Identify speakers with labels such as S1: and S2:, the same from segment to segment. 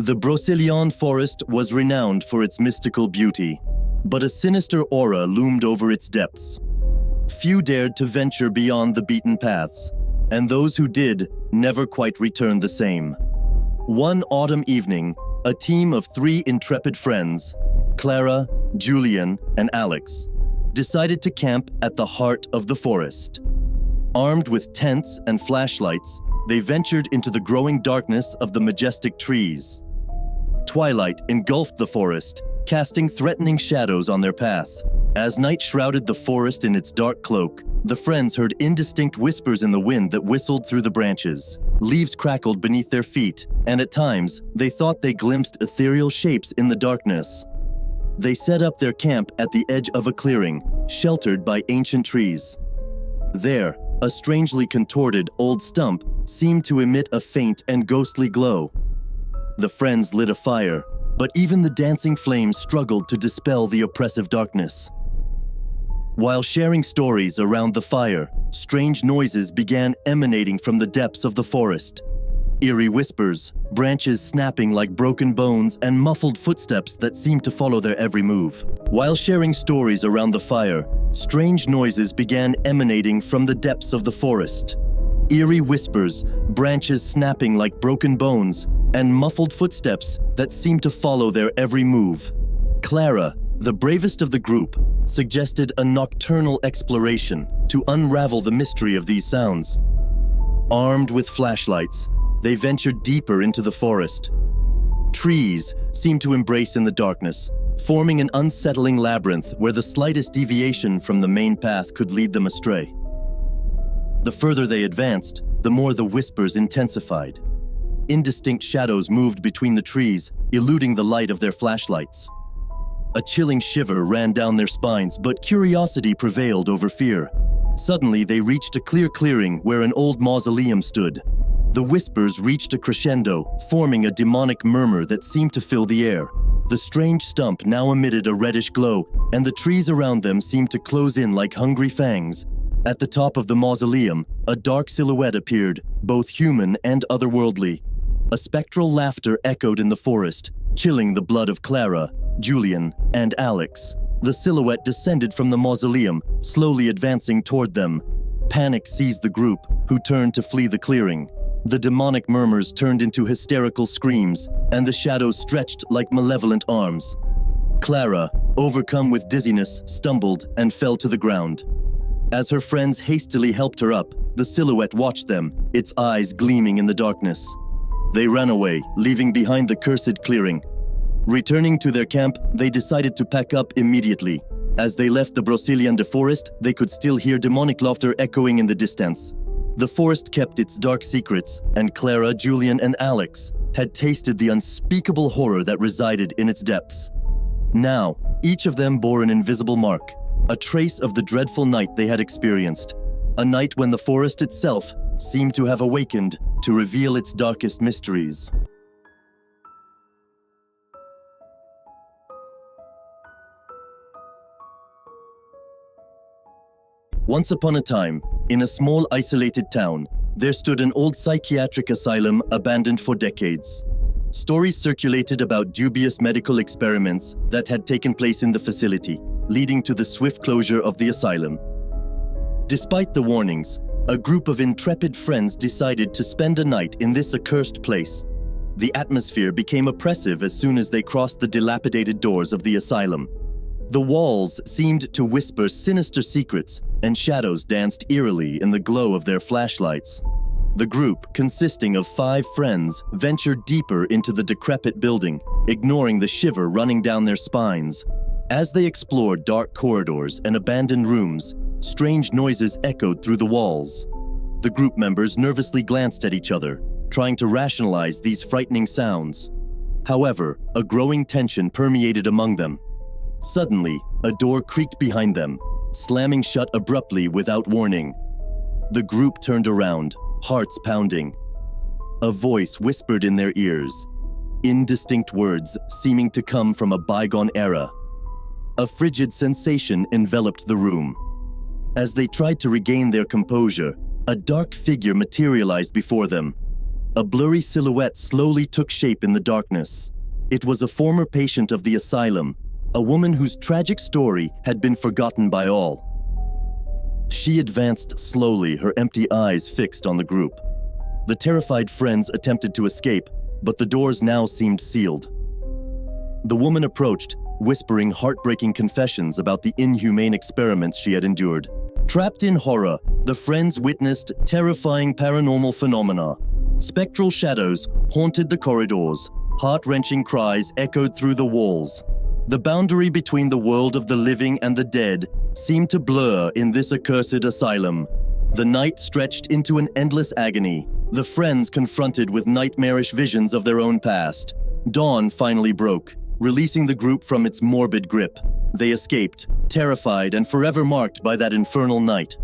S1: The Broceliande forest was renowned for its mystical beauty, but a sinister aura loomed over its depths. Few dared to venture beyond the beaten paths, and those who did never quite returned the same. One autumn evening, a team of 3 intrepid friends, Clara, Julian, and Alex, decided to camp at the heart of the forest. Armed with tents and flashlights, they ventured into the growing darkness of the majestic trees. Twilight engulfed the forest, casting threatening shadows on their path. As night shrouded the forest in its dark cloak, the friends heard indistinct whispers in the wind that whistled through the branches. Leaves crackled beneath their feet, and at times, they thought they glimpsed ethereal shapes in the darkness. They set up their camp at the edge of a clearing, sheltered by ancient trees. There, a strangely contorted old stump seemed to emit a faint and ghostly glow. The friends lit a fire, but even the dancing flames struggled to dispel the oppressive darkness. While sharing stories around the fire, strange noises began emanating from the depths of the forest. Eerie whispers, branches snapping like broken bones, and muffled footsteps that seemed to follow their every move. While sharing stories around the fire, strange noises began emanating from the depths of the forest. Eerie whispers, branches snapping like broken bones, and muffled footsteps that seemed to follow their every move. Clara, the bravest of the group, suggested a nocturnal exploration to unravel the mystery of these sounds. Armed with flashlights, they ventured deeper into the forest. Trees seemed to embrace in the darkness, forming an unsettling labyrinth where the slightest deviation from the main path could lead them astray. The further they advanced, the more the whispers intensified. Indistinct shadows moved between the trees, eluding the light of their flashlights. A chilling shiver ran down their spines, but curiosity prevailed over fear. Suddenly, they reached a clear clearing where an old mausoleum stood. The whispers reached a crescendo, forming a demonic murmur that seemed to fill the air. The strange stump now emitted a reddish glow, and the trees around them seemed to close in like hungry fangs. At the top of the mausoleum, a dark silhouette appeared, both human and otherworldly. A spectral laughter echoed in the forest, chilling the blood of Clara, Julian, and Alex. The silhouette descended from the mausoleum, slowly advancing toward them. Panic seized the group, who turned to flee the clearing. The demonic murmurs turned into hysterical screams, and the shadows stretched like malevolent arms. Clara, overcome with dizziness, stumbled and fell to the ground. As her friends hastily helped her up, the silhouette watched them, its eyes gleaming in the darkness. They ran away, leaving behind the cursed clearing. Returning to their camp, they decided to pack up immediately. As they left the Broceliande forest, they could still hear demonic laughter echoing in the distance. The forest kept its dark secrets, and Clara, Julian, and Alex had tasted the unspeakable horror that resided in its depths. Now, each of them bore an invisible mark, a trace of the dreadful night they had experienced, a night when the forest itself seemed to have awakened to reveal its darkest mysteries. Once upon a time, in a small isolated town, there stood an old psychiatric asylum abandoned for decades. Stories circulated about dubious medical experiments that had taken place in the facility, leading to the swift closure of the asylum. Despite the warnings, a group of intrepid friends decided to spend a night in this accursed place. The atmosphere became oppressive as soon as they crossed the dilapidated doors of the asylum. The walls seemed to whisper sinister secrets, and shadows danced eerily in the glow of their flashlights. The group, consisting of 5 friends, ventured deeper into the decrepit building, ignoring the shiver running down their spines. As they explored dark corridors and abandoned rooms, strange noises echoed through the walls. The group members nervously glanced at each other, trying to rationalize these frightening sounds. However, a growing tension permeated among them. Suddenly, a door creaked behind them, slamming shut abruptly without warning. The group turned around, hearts pounding. A voice whispered in their ears, indistinct words seeming to come from a bygone era. A frigid sensation enveloped the room. As they tried to regain their composure, a dark figure materialized before them. a blurry silhouette slowly took shape in the darkness. It was a former patient of the asylum, a woman whose tragic story had been forgotten by all. She advanced slowly, her empty eyes fixed on the group. The terrified friends attempted to escape, but the doors now seemed sealed. The woman approached, whispering heartbreaking confessions about the inhumane experiments she had endured. Trapped in horror, the friends witnessed terrifying paranormal phenomena. Spectral shadows haunted the corridors, heart-wrenching cries echoed through the walls. The boundary between the world of the living and the dead seemed to blur in this accursed asylum. The night stretched into an endless agony, the friends confronted with nightmarish visions of their own past. Dawn finally broke, releasing the group from its morbid grip. They escaped, terrified and forever marked by that infernal night.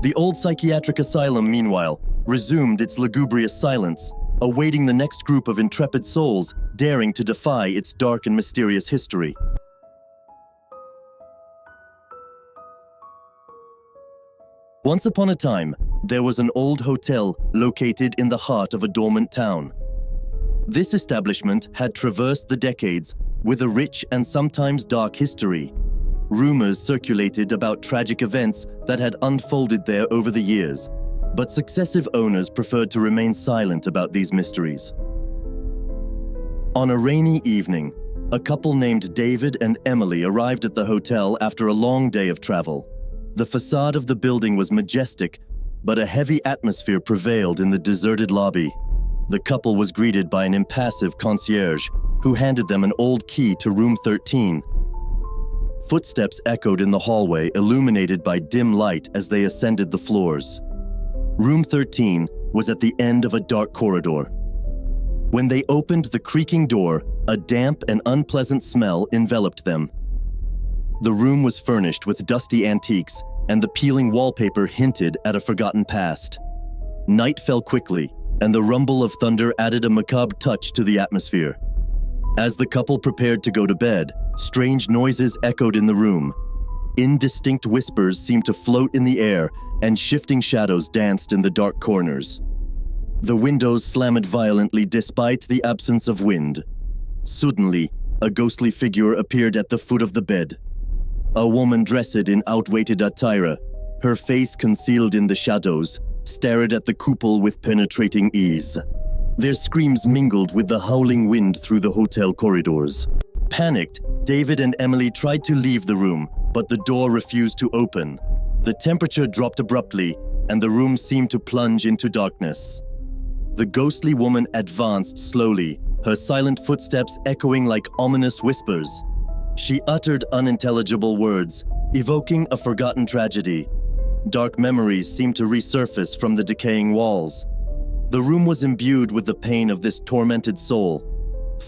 S1: The old psychiatric asylum, meanwhile, resumed its lugubrious silence, awaiting the next group of intrepid souls daring to defy its dark and mysterious history. Once upon a time, there was an old hotel located in the heart of a dormant town. This establishment had traversed the decades with a rich and sometimes dark history. Rumors circulated about tragic events that had unfolded there over the years, but successive owners preferred to remain silent about these mysteries. On a rainy evening, a couple named David and Emily arrived at the hotel after a long day of travel. The facade of the building was majestic, but a heavy atmosphere prevailed in the deserted lobby. The couple was greeted by an impassive concierge who handed them an old key to room 13. Footsteps echoed in the hallway, illuminated by dim light as they ascended the floors. Room 13 was at the end of a dark corridor. When they opened the creaking door, a damp and unpleasant smell enveloped them. The room was furnished with dusty antiques, and the peeling wallpaper hinted at a forgotten past. Night fell quickly, and the rumble of thunder added a macabre touch to the atmosphere. As the couple prepared to go to bed, strange noises echoed in the room. Indistinct whispers seemed to float in the air, and shifting shadows danced in the dark corners. The windows slammed violently despite the absence of wind. Suddenly, a ghostly figure appeared at the foot of the bed. A woman dressed in outdated attire, her face concealed in the shadows, stared at the couple with penetrating ease. Their screams mingled with the howling wind through the hotel corridors. Panicked, David and Emily tried to leave the room, but the door refused to open. The temperature dropped abruptly, and the room seemed to plunge into darkness. The ghostly woman advanced slowly, her silent footsteps echoing like ominous whispers. She uttered unintelligible words, evoking a forgotten tragedy. Dark memories seemed to resurface from the decaying walls. The room was imbued with the pain of this tormented soul.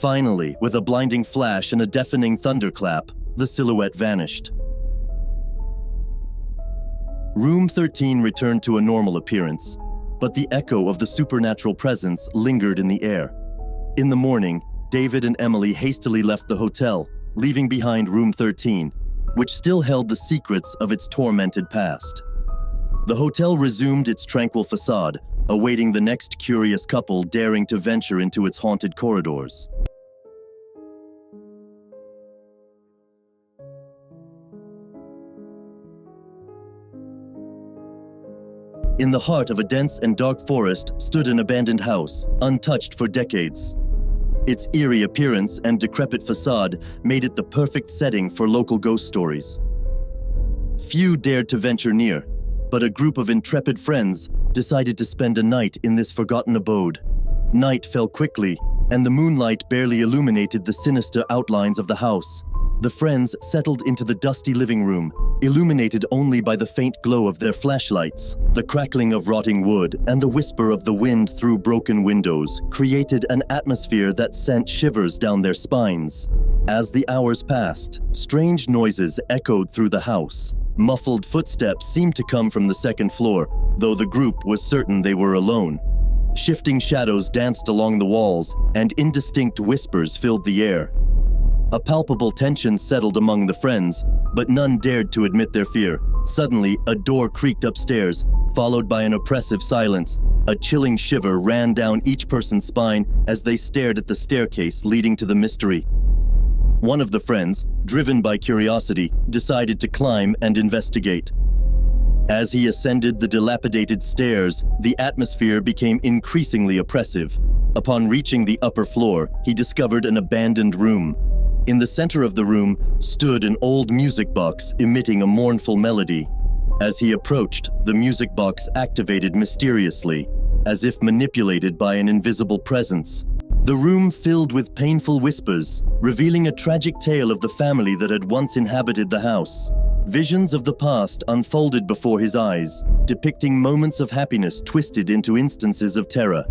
S1: Finally, with a blinding flash and a deafening thunderclap, the silhouette vanished. Room 13 returned to a normal appearance, but the echo of the supernatural presence lingered in the air. In the morning, David and Emily hastily left the hotel, leaving behind room 13, which still held the secrets of its tormented past. The hotel resumed its tranquil facade, awaiting the next curious couple daring to venture into its haunted corridors. In the heart of a dense and dark forest stood an abandoned house, untouched for decades. Its eerie appearance and decrepit facade made it the perfect setting for local ghost stories. Few dared to venture near, but a group of intrepid friends decided to spend a night in this forgotten abode. Night fell quickly, and the moonlight barely illuminated the sinister outlines of the house. The friends settled into the dusty living room, illuminated only by the faint glow of their flashlights. The crackling of rotting wood and the whisper of the wind through broken windows created an atmosphere that sent shivers down their spines. As the hours passed, strange noises echoed through the house. Muffled footsteps seemed to come from the second floor, though the group was certain they were alone. Shifting shadows danced along the walls, and indistinct whispers filled the air. A palpable tension settled among the friends, but none dared to admit their fear. Suddenly, a door creaked upstairs, followed by an oppressive silence. A chilling shiver ran down each person's spine as they stared at the staircase leading to the mystery. One of the friends, driven by curiosity, decided to climb and investigate. As he ascended the dilapidated stairs, the atmosphere became increasingly oppressive. Upon reaching the upper floor, he discovered an abandoned room. In the center of the room stood an old music box emitting a mournful melody. As he approached, the music box activated mysteriously, as if manipulated by an invisible presence. The room filled with painful whispers, revealing a tragic tale of the family that had once inhabited the house. Visions of the past unfolded before his eyes, depicting moments of happiness twisted into instances of terror.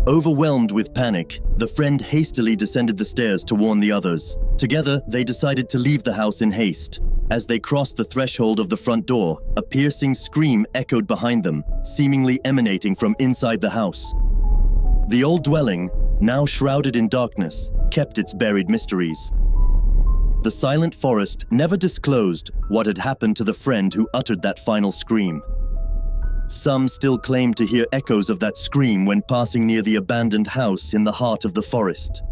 S1: Overwhelmed with panic, the friend hastily descended the stairs to warn the others. Together, they decided to leave the house in haste. As they crossed the threshold of the front door, a piercing scream echoed behind them, seemingly emanating from inside the house. The old dwelling, now shrouded in darkness, kept its buried mysteries. The silent forest never disclosed what had happened to the friend who uttered that final scream. Some still claim to hear echoes of that scream when passing near the abandoned house in the heart of the forest.